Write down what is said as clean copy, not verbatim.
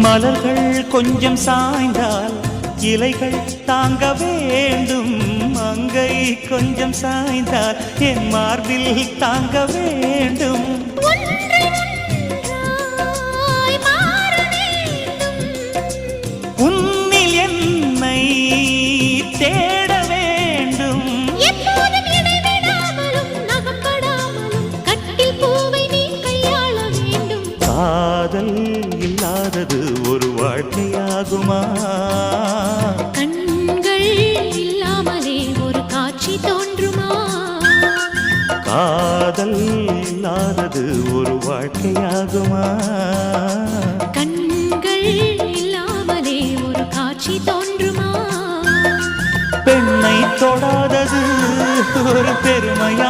மலர்கள் கொஞ்சம் சாய்ந்தால் இலைகள் தாங்க வேண்டும். மங்கை கொஞ்சம் சாய்ந்தால் என் மார்பில் தாங்க வேண்டும். உன்னில் என்னை தேட வேண்டும். எப்போதும் இடைவிடாமலும் நகப்படாமலும் கட்டில் பூவை நீ கையாள வேண்டும். காதல் இல்லாதது ஒரு வாழ்க்கையாகுமா? கண்கள் இல்லாமலே ஒரு காட்சி தோன்றுமா? காதல் இல்லாதது ஒரு வாழ்க்கையாகுமா? கண்கள் இல்லாமலே ஒரு காட்சி தோன்றுமா? பெண்ணை தொடாதது ஒரு பெருமையா?